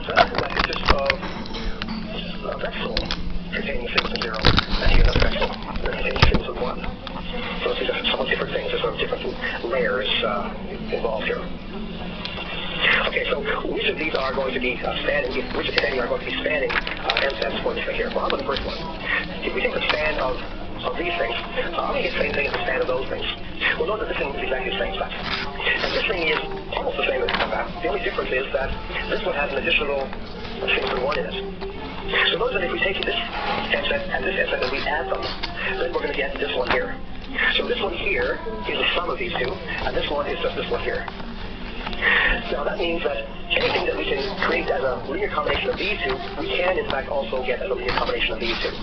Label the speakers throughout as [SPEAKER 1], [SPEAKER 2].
[SPEAKER 1] that consists of a vector containing singles and zero, and here another vector that contains singles and one. So these are somewhat different things. There's sort of different layers involved here. Okay, so which of these are going to be spanning, which of any are going to be spanning M sets for this thing here? Well, how about the first one? If we take the span of these things, how many get the same thing as the span of those things? Well, note that this thing is exactly the same stuff. And this thing is almost the same as that. The only difference is that this one has an additional single and one in it. So notice that if we take this M set and this M set and we add them, then we're going to get this one here. So this one here is the sum of these two, and this one is just this one here. Now that means that anything that we can create as a linear combination of these two, we can in fact also get as a linear combination of these two.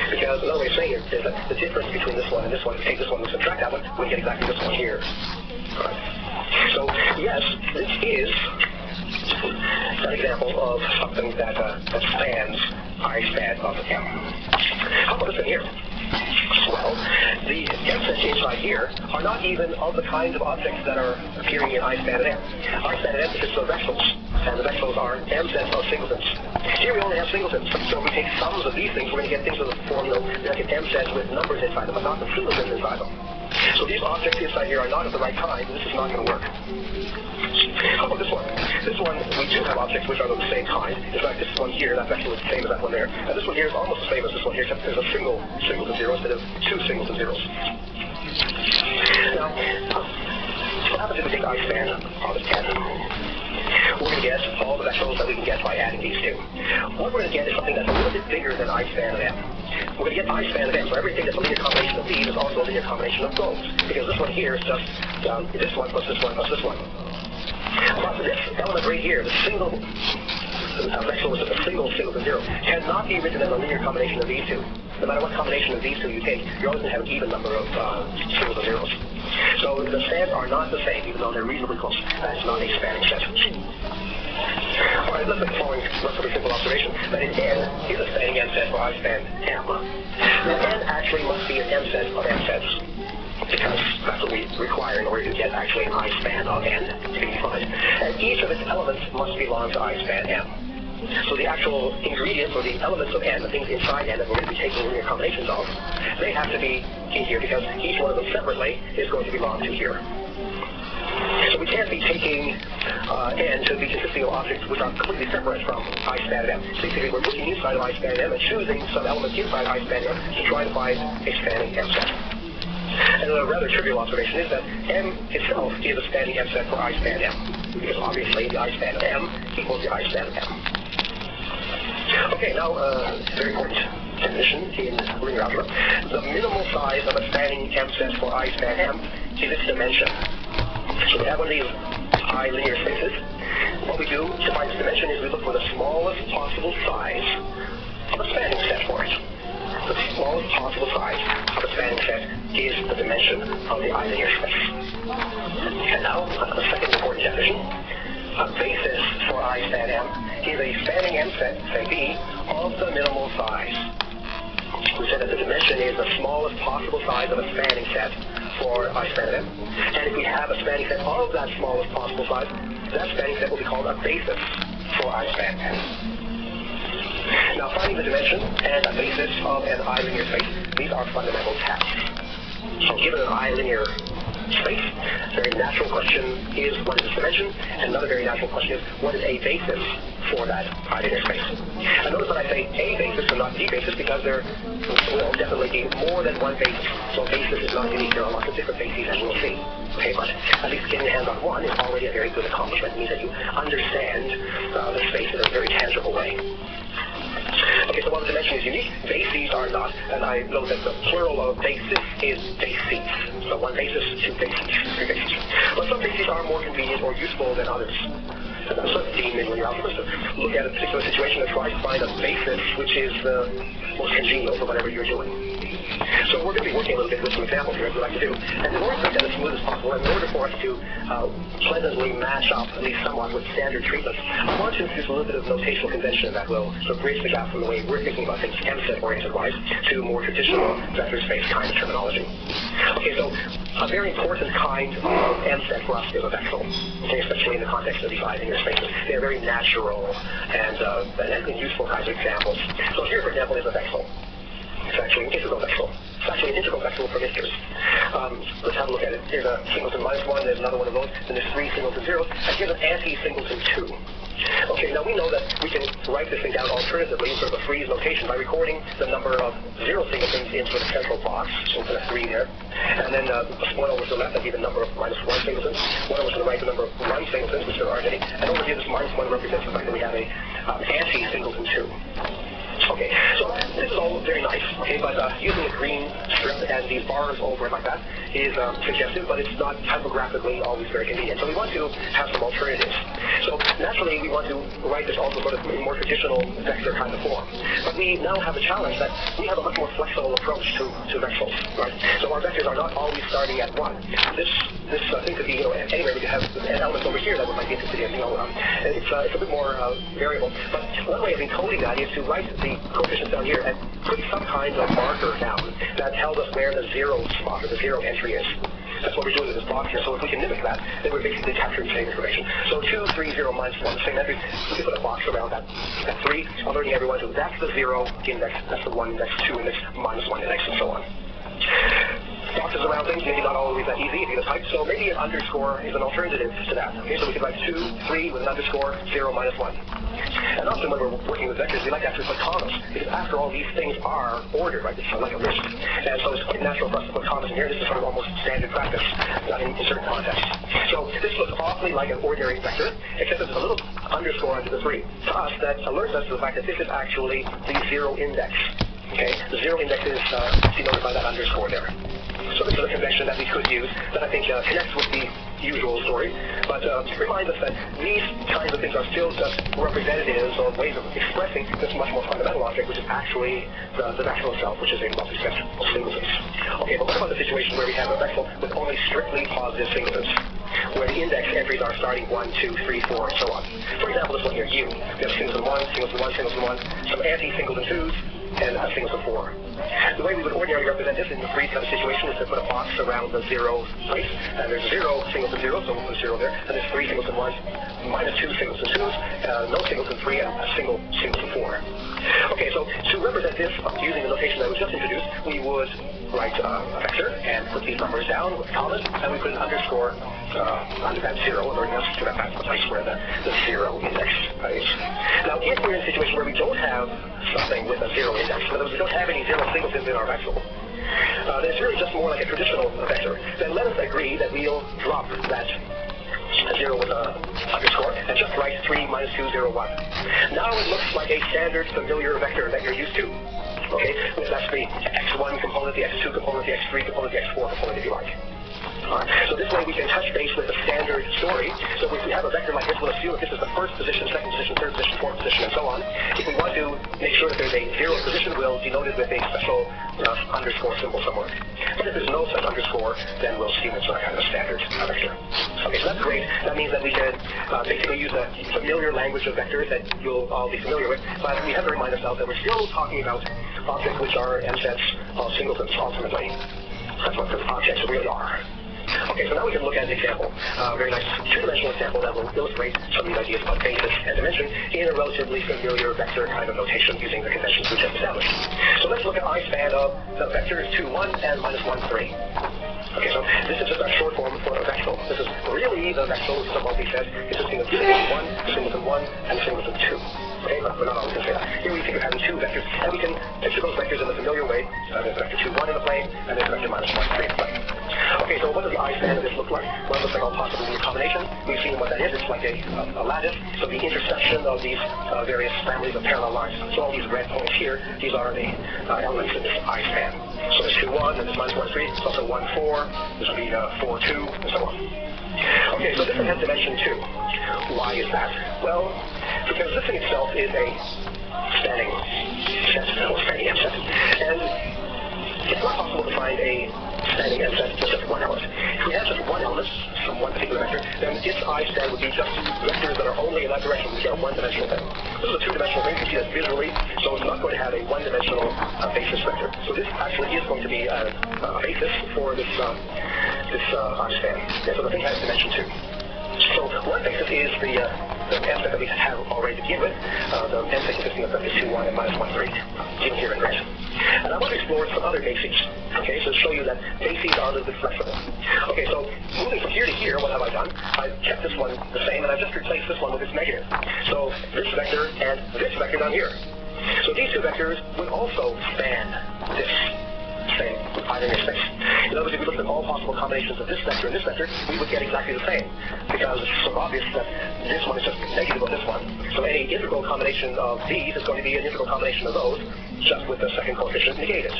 [SPEAKER 1] Because another way of saying it is that the difference between this one and this one, if we take this one and subtract that one, we get exactly this one here. Right. So yes, this is an example of something that spans I span of M. How about this thing here? Well, the M sets inside here are not even of the kinds of objects that are appearing in I span of M. I span of M consists of vectors, and the vectors are M sets of singletons. Here we only have singletons, so if we take sums of these things, we're going to get things of the form, that get M sets with numbers inside them, but not the singletons inside them. So these objects inside here are not of the right kind, and this is not going to work. How about this one? This one, we do have objects which are of the same kind. In fact, this one here, that's actually the same as that one there. And this one here is almost the same as this one here, except there's a single singles and zero instead of two singles and zeros. Now, what happens if we take I span of M? We're going to get all the vectors that we can get by adding these two. What we're going to get is something that's a little bit bigger than I span of M. We're going to get I span of M, so everything that's a linear combination of these is also a linear combination of those. Because this one here is just this one plus this one plus this one. But this element right here, the single vector with a single and zero, cannot be written as a linear combination of these two. No matter what combination of these two you take, you're always going to have an even number of singles and zeros. So the spans are not the same, even though they're reasonably close. That's not a spanning set. Alright, let's make the following relatively simple observation, that in N is a spanning M set for I span M. Now N actually must be an M set of M sets, because that's what we require in order to get actually an I span of N to be defined. And each of its elements must belong to I span M. So the actual ingredients or the elements of N, the things inside N that we're going to be taking linear combinations of, they have to be in here because each one of them separately is going to belong to here. So we can't be taking N to be consisting of objects which are completely separate from I span M. Basically, we're looking inside of I span M and choosing some elements inside I span M to try to find a spanning M set. And a rather trivial observation is that M itself is a spanning M set for I span M, because obviously the I span of M equals the I span of M. Okay, now very important definition in linear algebra. The minimal size of a spanning M set for I span M is its dimension. So we have one of these I linear spaces. What we do to find its dimension is we look for the smallest possible size of a spanning set for it. The smallest possible size of a spanning set is the dimension of the I linear space. And now, the second important definition. A basis for I span M is a spanning M set, say B, of the minimal size. We said that the dimension is the smallest possible size of a spanning set for I span M. And if we have a spanning set of that smallest possible size, that spanning set will be called a basis for I span M. Now, finding the dimension and a basis of an I linear space, these are fundamental tasks. So given an I linear space, a very natural question is what is its dimension, and another very natural question is what is a basis for that I linear space. And notice that I say a basis and not the basis because there will definitely be more than one basis. So basis is not unique. There are lots of different bases as we'll see. Okay, but at least getting your hands on one is already a very good accomplishment. It means that you understand the space in a very tangible way. Okay, so while the dimension is unique, bases are not. And I know that the plural of basis is bases. So one basis, two bases, three bases. But some bases are more convenient or useful than others. And that's a theme in linear algebra, to look at a particular situation and try to find a basis which is the most congenial for whatever you're doing. So we're going to be working a little bit with some examples here, as we like to do. And in order to make that as smooth as possible, and in order for us to pleasantly match up, at least somewhat, with standard treatments, I want to introduce a little bit of notational convention that will sort of bridge the gap from the way we're thinking about things MSET-oriented-wise to more traditional vector space kind of terminology. Okay, so a very important kind of MSET for us is a vexel, okay, especially in the context of these linear spaces. They are very natural and useful kinds of examples. So here, for example, is a vexel. It's actually an integral vexel. It's actually an integral vexel for misters. Let's have a look at it. Here's a singleton -1, there's another one of those, then there's 3 singleton zeros, and here's an anti-singleton 2. Okay, now we know that we can write this thing down alternatively in sort of a freeze notation by recording the number of 0 singletons into the central box, so we'll put a 3 there, and then 1 over to the left, that'd be the number of -1 singletons, 1 over to the right, the number of 1 singletons, which there aren't any, and over here this -1 represents the fact that we have a anti-singleton 2. Okay, so this is all very nice, okay, but using a green strip and these bars over it like that is suggestive, but it's not typographically always very convenient. So we want to have some alternatives. So naturally we want to write this also sort of in more traditional vector kind of form. But we now have a challenge that we have a much more flexible approach to vexels, right? So our vectors are not always starting at 1. This thing could be, anywhere we could have an element over here that we might be interested in, it's a bit more variable. But one way of encoding that is to write the coefficients down here and put some kind of marker down that tells us where the 0 spot or the 0 entry is. That's what we're doing with this box here. So if we can mimic that, then we're basically capturing the same information. So 2, 3, 0, -1, the same entry. We can put a box around that 3, alerting everyone to that's the 0 index, that's the 1 index, 2 index, -1 index, and so on. Boxes around things, maybe not always that easy if you type, so maybe an underscore is an alternative to that. Okay, so we could write 2, 3 with an underscore, 0, -1. And often when we're working with vectors, we like to actually put commas, because after all, these things are ordered, right? It's like a list. And so it's quite natural for us to put commas in here. This is sort of almost standard practice in certain contexts. So this looks awfully like an ordinary vector, except there's a little underscore under the 3. To us, that alerts us to the fact that this is actually the 0 index. Okay, the 0 index is denoted by that underscore there. So this is a convention that we could use that I think connects with the usual story, but reminds us that these kinds of things are still just representatives or ways of expressing this much more fundamental object, which is actually the vexel itself, which is a multi-set of singletons. Okay, but what about the situation where we have a vexel with only strictly positive singletons, where the index entries are starting 1, 2, 3, 4, and so on? For example, this one here, U. We have singleton 1, singleton 1, singleton 1, some anti-singleton 2s, and a singleton 4. The way we would ordinarily represent this in the freeze kind of situation is to put a box around the 0 place, and there's 0 singleton 0, so we'll put 0 there, and there's 3 singleton 1s, -2 singleton 2s, no singleton 3, and a single singleton 4. Okay, so to represent this using the notation that was just introduced, we would write a vector and put these numbers down with commas, and we put an underscore under that 0, alerting us to that that's the place where the 0 index is. Now, if we're in a situation where we don't have something with a 0 index, in other words, we don't have any 0 singletons in our vexel, then it's really just more like a traditional vector. Then let us agree that we'll drop that 0 with an underscore and just write 3 -2, 0, 1. Now it looks like a standard familiar vector that you're used to. Okay, with that's the x1 component, the x2 component, the x3 component, the x4 component, if you like. Alright, so this way we can touch base with the standard story. So if we have a vector like this, we'll assume that this is the first position, second position, third position, fourth position, and so on. If we want to make sure that there's a 0 position, we'll denote it with a special underscore symbol somewhere. But if there's no such underscore, then we'll assume it's a kind of standard vector. Okay, so that's great. That means that we can basically use a familiar language of vectors that you'll all be familiar with, but we have to remind ourselves that we're still talking about objects which are MSETs of singletons, ultimately. That's what the objects really are. Okay, so now we can look at an example, a very nice two-dimensional example that will illustrate some of these ideas about basis and dimension in a relatively familiar vector kind of notation using the conventions we just established. So let's look at I span of the vectors 2, 1, and -1, 3. Okay, so this is just a short form for a vexel. This is really the vexel, which is a multi-set consisting of singleton 1, singleton 1, and singleton 2. Okay, but we're not always going to say that. Here we think of having 2 vectors, and we can picture those vectors in the familiar way. There's vector 2, 1 in the plane, and there's vector -1, 3 in the plane. Okay, so what does the I span of this look like? Well, it looks like all possible combination. We've seen what that is. It's like a lattice, so the intersection of these various families of parallel lines. So all these red points here, these are the elements in this I span. So there's 2, 1, and there's -1, 3. It's also 1, 4. This would be 4, 2, and so on. Okay, so this one has dimension 2. Why is that? Well, because this in itself is a spanning set, or spanning M set. And it's not possible to find a standing m set with just one element. If we had just one element from one particular vector, then its I span would be just vectors that are only in that direction. We get a one-dimensional thing. This is a two-dimensional thing. You can see that visually, so it's not going to have a one-dimensional basis vector. So this actually is going to be a basis for this I span. And so the thing has dimension 2. So one basis is the m set that we have already to begin with, the m set consisting of vectors 2, 1, and minus 1 for each, given here in red. And I want to explore some other bases, okay, so to show you that bases are a little bit flexible. Okay, so moving from here to here, what have I done? I've kept this one the same, and I've just replaced this one with its negative. So this vector and this vector down here. So these two vectors would also span this same linear space. In other words, if we looked at all possible combinations of this vector and this vector, we would get exactly the same, because it's so obvious that this one is just negative of this one. So any integral combination of these is going to be an integral combination of those, just with the second coefficient negated.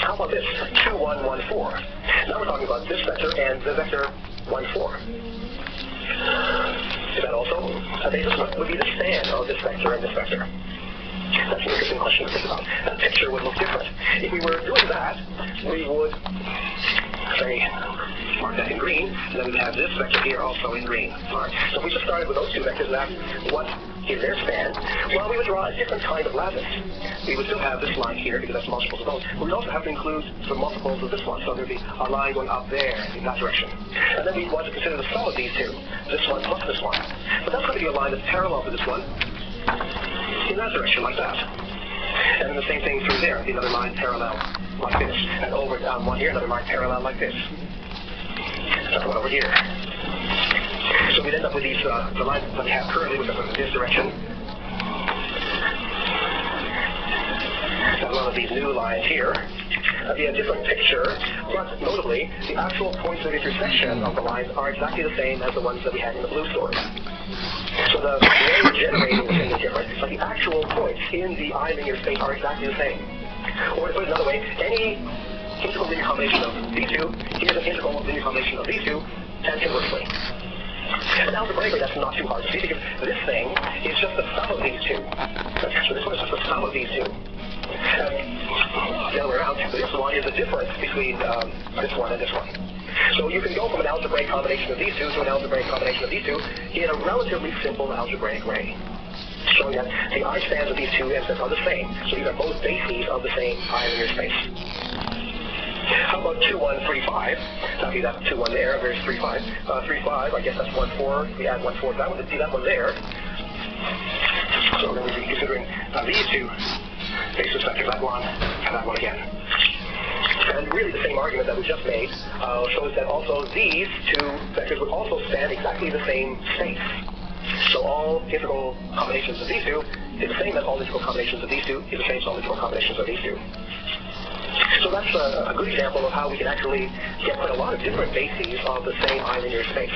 [SPEAKER 1] How about this? 2, 1, 1, 4. Now we're talking about this vector and the vector 1, 4. Is that also a basis? What would be the span of this vector and this vector? That's an interesting question to think about. That picture would look different. If we were doing that, we would, say, mark that in green, and then we'd have this vector here also in green. All right. So if we just started with those two vectors and asked what is their span, well, we would draw a different kind of lattice. We would still have this line here, because that's multiples of those, but we'd also have to include some multiples of this one, so there'd be a line going up there in that direction. And then we'd want to consider the sum of these two, this one plus this one. But that's going to be a line that's parallel to this one, in that direction, like that. And then the same thing through there, another line parallel like this. And over down one here, another line parallel like this. Another one over here. So we'd end up with these, the lines that we have currently, which are in this direction. And one of these new lines here. That'd be a different picture, but notably, the actual points of intersection of the lines are exactly the same as the ones that we had in the blue story. So the way we're generating the thing is different, but the actual points in the I linear space are exactly the same. Or to put it another way, any integral linear combination of these two, here's an integral linear combination of these two, and inversely. And algebraically, that's not too hard to see, because this thing is just the sum of these two. So this one is just the sum of these two. The other way around, this one is the difference between this one and this one. So you can go from an algebraic combination of these two to an algebraic combination of these two in a relatively simple algebraic way, showing that the I spans of these two m sets are the same. So these are both bases of the same I linear space. How about 2, 1, 3, 5? That'd be that 2, 1 there. There's 3, 5. 3, 5, I guess that's 1, 4. We add 1, 4 to that one to see that one there. So then we'd be considering these two basis vectors, that one and that one again. And really the same argument that we just made shows that also these two vectors would also span exactly the same space. So all integral combinations of these two is the same as all integral combinations of these two is the same as all integral combinations of these two. So that's a good example of how we can actually get quite a lot of different bases of the same I linear space.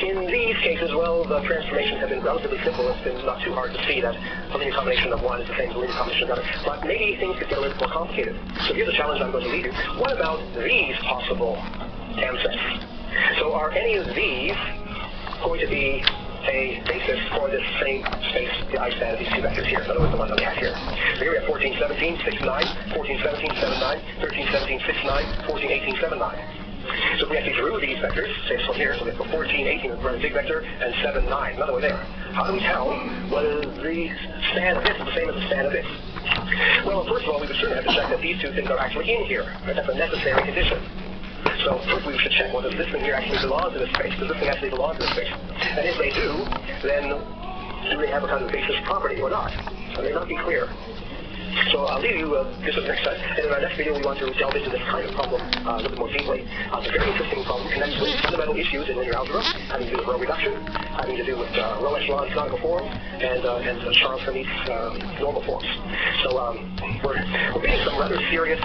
[SPEAKER 1] In these cases, well, the transformations have been relatively simple. It's been not too hard to see that a linear combination of one is the same as a linear combination of the other. But maybe things could get a little more complicated. So here's a challenge I'm going to leave you. What about these possible m sets? So are any of these going to be a basis for this same space, the I span of these two vectors here? In other words, the ones that we have here. So here we have 14, 17, 6, 9, 14, 17, 7, 9, 13, 17, 6, 9, 14, 18, 7, 9. So if we actually drew these vectors, say from here, so we have 14, 18 is a big vector, and 7, 9, another one there. How do we tell whether the span of this is the same as the span of this? Well, first of all, we would certainly have to check that these two things are actually in here. Right? That's a necessary condition. So first we should check whether this thing here actually belongs to this space. Does this thing actually belong to this space? And if they do, then do they have a kind of basis property or not? It may not be clear. So I'll leave you this is next time, and in our next video we want to delve into this kind of problem a little bit more deeply. It's a very interesting problem connected with fundamental issues in linear algebra, having to do with row reduction, having to do with row echelon canonical form, and Charles Hermite's normal forms. So we're getting some rather serious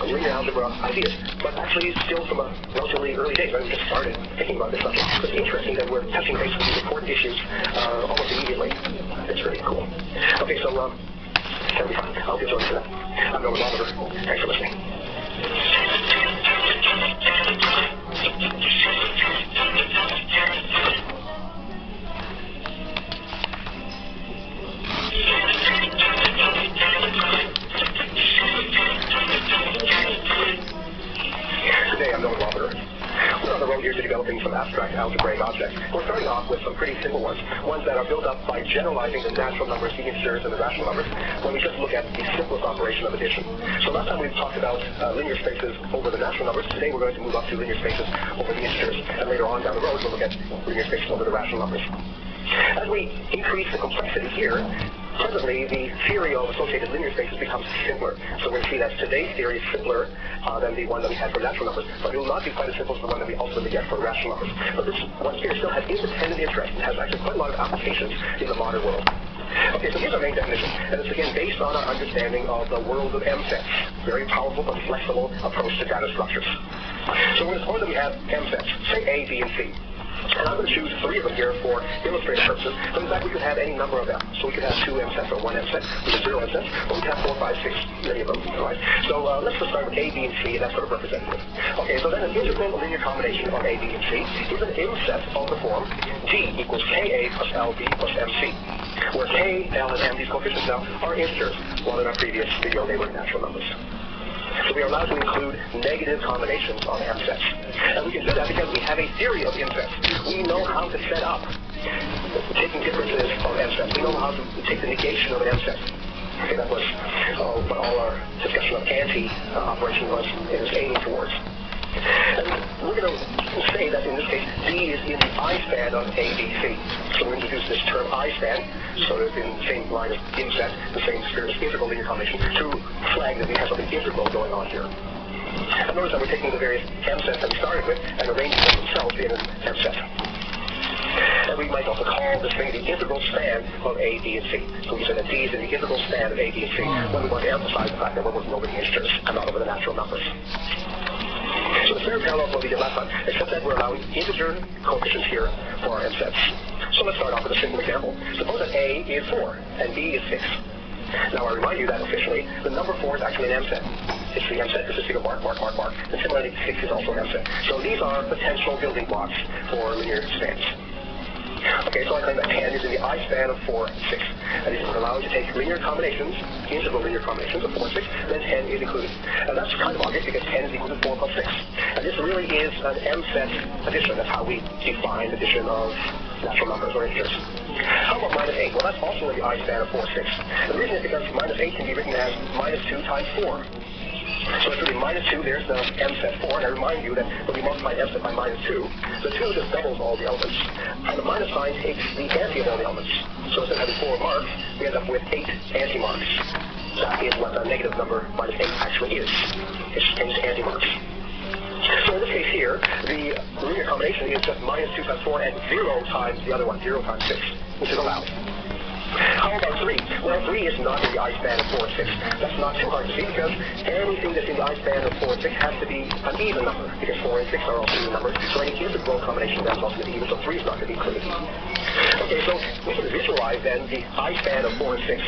[SPEAKER 1] linear algebra ideas, but actually still from a relatively early days. We just started thinking about this subject. So it's interesting that we're touching base with these important issues almost immediately. It's really cool. Okay, so that'll be fun. I'll get to that. I'm Norman Oliver. Thanks for listening. the road here to developing some abstract algebraic objects. We're starting off with some pretty simple ones that are built up by generalizing the natural numbers, the integers, and the rational numbers, when we just look at the simplest operation of addition. So last time we talked about linear spaces over the natural numbers. Today we're going to move up to linear spaces over the integers, and later on down the road we'll look at linear spaces over the rational numbers. As we increase the complexity here, presently the theory of associated linear spaces becomes simpler. So we're going to see that today's theory is simpler than the one that we had for natural numbers, but it will not be quite as simple as the one that we ultimately get for rational numbers. But this one here still has independent interest and has actually quite a lot of applications in the modern world. Okay, so here's our main definition, and it's again based on our understanding of the world of M-sets, very powerful but flexible approach to data structures. So we're going to suppose that we have M-sets, say A, B, and C. And I'm going to choose 3 of them here for illustrative purposes. But in fact, we could have any number of them. So we could have 2 M-sets or 1 M-set, which is 0 M-sets, or we could have 4, 5, 6, many of them. All right? So let's just start with A, B, and C, and that's sort of representative. Okay, so then an integral linear combination of A, B, and C is an M-set of the form D equals KA plus LB plus MC, where K, L, and M, these coefficients now, are integers, while in our previous video they were natural numbers. So we are allowed to include negative combinations of M-sets. And we can do that because we have a theory of M-sets. We know how to set up taking differences of M-sets. We know how to take the negation of an M-set. Okay, that was what all our discussion of anti-operation was aiming towards. And we're going to say that in this case, D is in the I-span of A, B, C. So we introduce this term I-span, so that in the same line as M-set, the same spirit of integral linear combination, to flag that we have something integral going on here. And notice that we're taking the various M-sets that we started with and arranging them themselves in an M-set. And we might also call this thing the integral span of A, B, and C. So we say that D is in the integral span of A, B, and C when we want to emphasize the fact that we're working over the integers and not over the natural numbers. So it's very parallel to what we did last time, except that we're allowing integer coefficients here for our M-sets. So let's start off with a simple example. Suppose that A is 4 and B is 6. Now I remind you that officially the number 4 is actually an M-set. It's the M-set consisting of mark, mark, mark, mark. And similarly 6 is also an M-set. So these are potential building blocks for linear spans. Okay, so I claim that 10 is in the I-span of 4 and 6. And this would allow you to take linear combinations, integral linear combinations of 4 and 6, then 10 is included. And that's kind of obvious because 10 is equal to 4 plus 6. And this really is an M-set addition. That's how we define addition of natural numbers or integers. How about minus 8? Well, that's also in the I-span of 4 and 6. And the reason is because minus 8 can be written as minus 2 times 4. So it's really minus 2, there's the M-set 4, and I remind you that when we multiply M-set by minus 2, the 2 just doubles all the elements, and the minus sign takes the anti of all the elements. So instead of having 4 marks, we end up with 8 anti-marks. That is what the negative number minus 8 actually is. It's 8 anti-marks. So in this case here, the linear combination is just minus 2 times 4 and 0 times the other one, 0 times 6, which is allowed. How about 3? Well, 3 is not in the I-span of 4 and 6. That's not too hard to see because anything that's in the I-span of 4 and 6 has to be an even number because 4 and 6 are also even numbers. So any integral combination then is also going to be even, so 3 is not going to be included. Okay, so we can visualize then the I-span of 4 and 6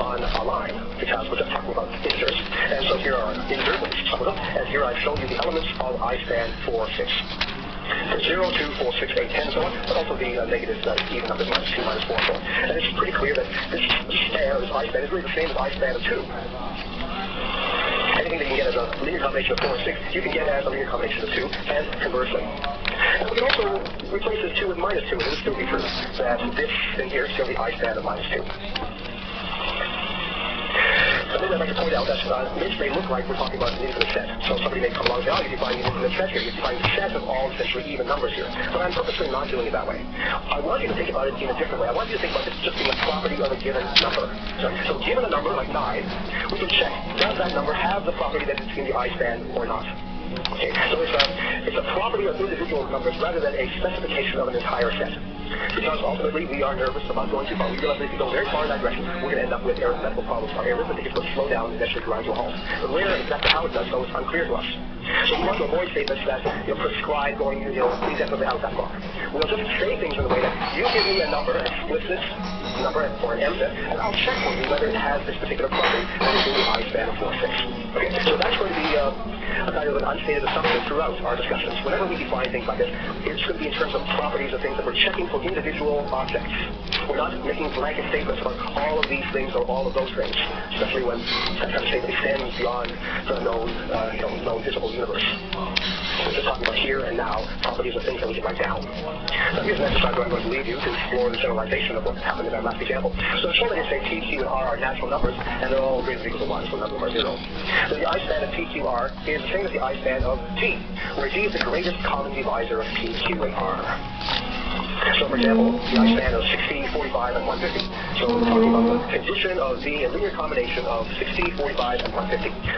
[SPEAKER 1] on a line because we're just talking about integers. And so here are integers, let's sum it up, and here I've shown you the elements of I-span 4, 6. 0, 2, 4, 6, 8, 10, and so on, but also the negative even numbers, minus 2, minus 4, and so on. And it's pretty clear that this span, this I-span, is really the same as I-span of 2. Anything that you can get as a linear combination of 4 and 6, you can get as a linear combination of 2, and conversely. And we can also replace this 2 with minus 2, and it would still be true that this thing here is still the I-span of minus 2. And then I'd like to point out that this may look like we're talking about an infinite set. So somebody may come along and say, oh, you're defining an infinite set here. You're defining a set of all essentially even numbers here. But I'm purposely not doing it that way. I want you to think about it in a different way. I want you to think about this just being a property of a given number. So given a number like 9, we can check, does that number have the property that it's in the I-span or not? Okay, so it's a property of individual numbers rather than a specification of an entire set. Because ultimately we are nervous about going too far. We realize that if we go very far in that direction, we're going to end up with arithmetical problems. Our arithmetic is going to slow down and eventually grind to a halt. But where exactly how it does so is unclear to us. So we want to avoid statements that prescribe going indefinitely out that far. We'll just say things in the way that you give me a number, an explicit number for an M-set, and I'll check for you whether it has this particular property that is in the I-span of 4, 6. Okay, so that's going to be a kind of an unstated assumption throughout our discussions. Whenever we define things like this, it's going to be in terms of properties of things that we're checking for individual objects. We're not making blanket statements about all of these things or all of those things, especially when that kind of statement extends beyond the known visible universe. We're just talking about here and now properties of things that we can write down. So here's an exercise where I'm going to lead you to explore the generalization of what happened in that last example. So show that you say P, Q, and R are natural numbers, and they're all greater than or equal to 1, so none of them are 0. So the I span of P, Q, R is the same as the I span of G, where G is the greatest common divisor of P, Q, and R. So, for example, the I span of 60, 45, and 150. So we're talking about the condition of the linear combination of 60, 45, and 150.